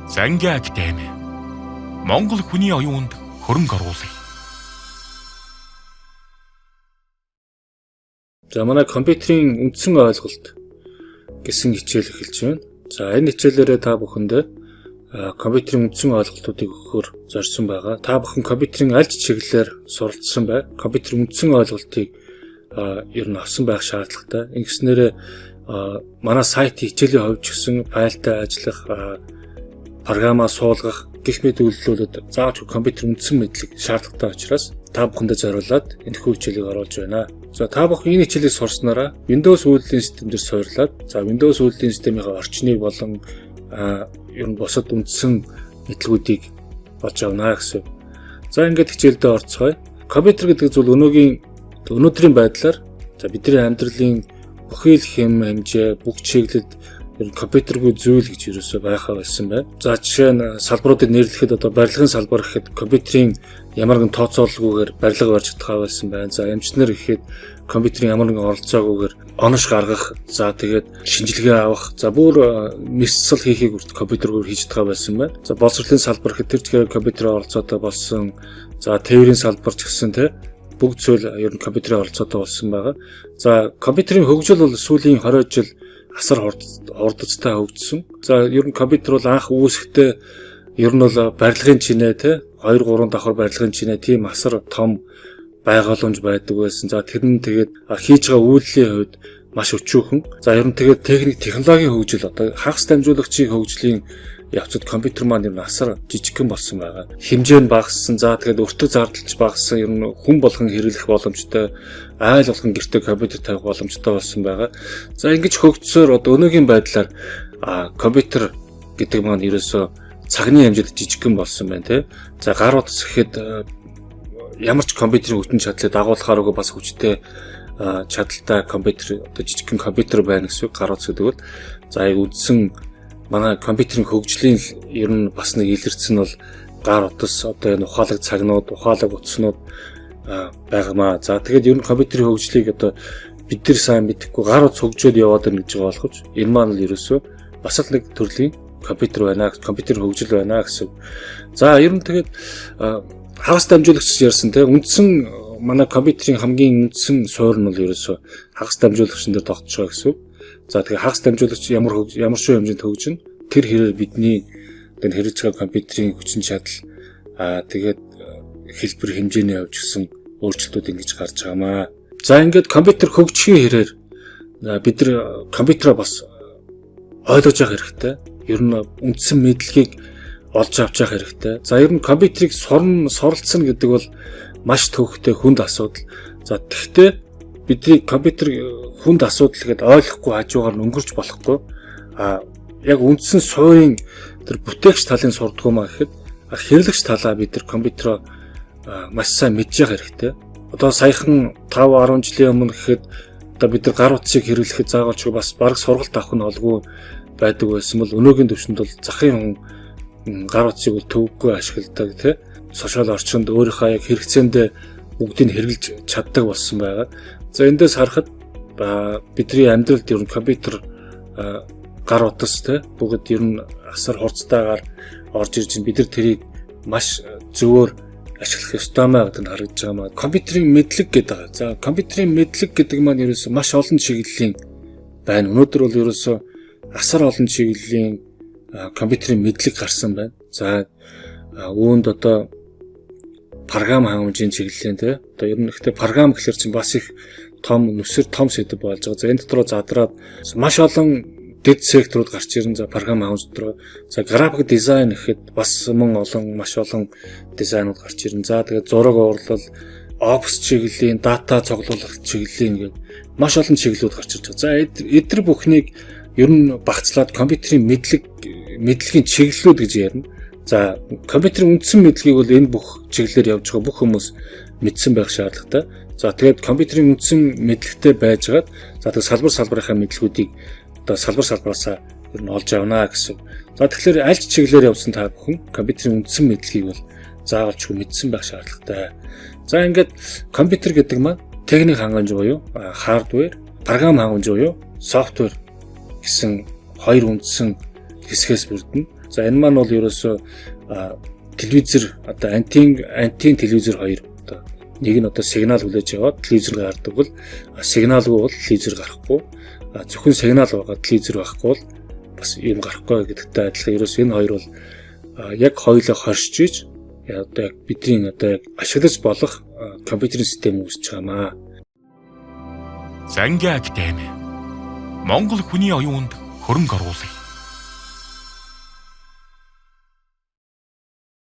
Зангийн академи. Монгол хүний оюунд хөрөнгө оруулъя. За манай компьютерийн үндсэн ойлголт гэсэн хичээл эхэлж байна. За энэ хичээлээрээ та бүхэндээ компьютерийн үндсэн ойлголтуудыг өгөхөөр зорьсон байгаа. Та бүхэн компьютерийн аль чиглэлээр суралцсан бай. Компьютерийн үндсэн ойлголтыг ер нь авсан байх шаардлагатай. Ингэснээр манай сайт хичээлийн хувьд ч гэсэн файлтай ажиллах, програмаа суулгах гэх мэт үйлдэлүүдэд заавал компьютерийн үндсэн мэдлэг шаардлагатай учраас та бүхэндээ зориулаад энэхүү хичээлийг оруулж байна. За та бүхэн энэ хичээлийг сурснараа Windows үйлдвэрлэлийн системээр суйрлаад Windows үйлдвэрлэлийн системийн орчныг болон ер нь бусад үндсэн мэдлгүүдийг олж авна гэсэн. За ингээд хичээлдээ орцгоё. Компьютер гэдэг зүйл өнөөдрийн байдлаар бидний амьдралын бүхий л хэм хэмжээ, бүх чиглэлд ер нь компьютергүй зүйл гэж юусоо байхаа байсан байна. За жишээ нь салбаруудыг нэрлэхэд барилгын салбар гэхэд компьютерийн ямар нэгэн тооцоололгүйгээр барилга барьж чадхаа байсан байна. За эмчнэр гэхэд компьютерийн ямар нэгэн оролцоогүйгээр онош гаргах, за тэгээд шинжилгээ авах, за бүр мэдсэл хийхийг хүртэл компьютерээр хийж чадхаа байсан байна. За боловсролын салбар гэхэд тэр чигээр компьютерийн оролцоотой болсон. За тээврийн салбар ч гэсэн бүгд зүйл ер нь компьютерийн оролцоотой болсон байгаа. За компьютерийн хөгжил бол сүүлийн 20 жил асар хурдцтай хөгжсөн. За ер нь компьютер бол анх үүсэхдээ ер нь бол барилгын чинээ 2-3 давхар барилгын чинээ тийм асар том байгууламж байдаг байсан. За тэр нь тэгээд хийж байгаа үйлдлийн хувьд маш өчүүхэн. За ер нь тэгээд техник технологийн хөгжил хагас дамжуулагчийн хөгжлийн явцад компьютер маань ер нь асар жижигхэн болсон байгаа. Хэмжээ нь багассан. За тэгээд өртөг зардалч багассан. Ер нь хүн болгон хэрэглэх боломжтой, айл болгон гэртээ компьютер тавих боломжтой болсон байгаа. За ингэж хөгжсөөр өнөөгийн байдлаар компьютер гэдэг маань ерөөсөө цагны хэмжээнд жижигхэн болсон байна За гар утас гэхэд ямар ч компьютерийн хүчин чадлыг дагуулахаар бас хүчтэй чадaltaй компьютер жижигхэн компьютер байна гэсэн үг. Гар утас гэдэг бол за үндсэн манай компьютерийн хөгжлийн ер нь бас нэг илэрсэн бол гар утас энэ ухаалаг цагнууд, ухаалаг утаснууд байгаамаа. За тэгээд ер нь компьютерийн хөгжлийг бид нар сайн мэдэхгүй гар утас хөгжөөд яваад ирнэ гэж байгаа болохож энэ маань л ерөөсөө бас л нэг төрлийн компьютер байна, компьютерийн хөгжил байна гэсэн. За ер нь тэгээд хагас дамжуулагч ярьсан үндсэн манай компьютерийн хамгийн үндсэн суурь нь бол ерөөсөө хагас дамжуулагчнээр тогтож байгаа гэсэн. За тэгээ хагас дамжуулагч ямар шүү хэмжээнд хөгжинэ тэр хэрээр бидний хэрэгж байгаа компьютерийн хүчин чадал тэгээд хэлбэр хэмжээний явж гисэн өөрчлөлтүүд ингэж гарч байгаамаа. За ингээд компьютер хөгжихийн хэрээр бид нар компьютераа бас ойлгож явах хэрэгтэй. Ер нь үндсэн мэдлэгийг олж авч явах хэрэгтэй. За ер нь компьютерийг суралцсан гэдэг бол маш төвхтэй хүнд асуудал. За тэгвэл бидний компьютер хүнд асуудал гэдээ ойлгохгүй хажуугаар нь өнгөрч болохгүй. Яг үндсэн суурийн тэр бүтээгч талын сурдгуу маа гэхэд хэрэглэгч талаа бид тэр компьютероо маш сайн мэдж явах хэрэгтэй. Саяхан 5-10 жилийн өмнө гэхэд бид нар гар утсыг хэрэглэхэд заавалчгүй бас бараг сургалт авах нь олгүй байдаг байсан бол өнөөгийн төвшөнд бол захын хүн гар утсыг бол төвөггүй ашигладаг сошиал орчинд өөрийнхөө яг хэрэгцээндээ бүгдийг хэрэглэж чаддаг болсон байгаа. За эндээс харахад бидний амьдралд ер нь компьютер гар утас бүгд ер нь асар хурцтайгаар орж ирж байна. Бид нар тэрийг маш зөвөр ашиглах ёстой маа гэдэг нь харагдж байгаа маа. Компьютерийн мэдлэг гэдэг байгаа. За компьютерийн мэдлэг гэдэг маань ерөөсөө маш олон чиглэлийн байна. Өнөөдөр бол ерөөсөө асар олон чиглэлийн компьютерийн мэдлэг гарсан байна. За үүнд програм хангамжийн чиглэлийн ер нь ихтэй програм гэхэлэр чинь бас их том нүсэр том сэдв болж байгаа. За энэ дотроо задраад маш олон дэд секторууд гарч ирэн. За програм хангамж дотроо за график дизайн гэхэд бас маш олон дизайнууд гарч ирэн. За тэгээд зураг урлал, офс чиглэлийн, дата цуглуулах чиглэлийн гэдэг маш олон чиглэлүүд гарч ирж байгаа. За эдгээр бүхнийг ер нь багцлаад компьютерийн мэдлэгийн чиглэлүүд гэж ярина. За компьютерийн үндсэн мэдлэгийг бол энэ бүх чиглэлээр явж байгаа бүх хүмүүс мэдсэн байх шаардлагатай. За тэгээд компьютерийн үндсэн мэдлэгтэй байжгаад за тэгээд салбарынхаа мэдлгүүдийг салбараасаа ер нь олж авна гэсэн. За тэгэхээр аль ч чиглэлээр явсан та бүхэн компьютерийн үндсэн мэдлэгийг бол заавалчгүй мэдсэн байх шаардлагатай. За ингээд компьютер гэдэг маань техник хангамж буюу хардвер, програм хангамж буюу софтвер гэсэн хоёр үндсэн хэсгээс бүрдэнэ. За энэ маань бол ерөөсөө телевизэр одоо антин телевизэр хоёр одоо нэг нь одоо сигнал хүлээж аваад телевизэр гаргадаг бол сигналгүй бол телевизэр гарахгүй. Зөвхөн сигнал байгаа телевизэр байхгүй бол бас юм гарахгүй гэдэгтэй адилхан. Ерөөсөө энэ хоёр бол яг хоёулаа хоршиж иж одоо яг бидний одоо яг ашиглаж болох компьютерийн систем үүсэж байгаамаа. Зангийн академи Монгол хүний оюунд хөрөнгө оруулъя.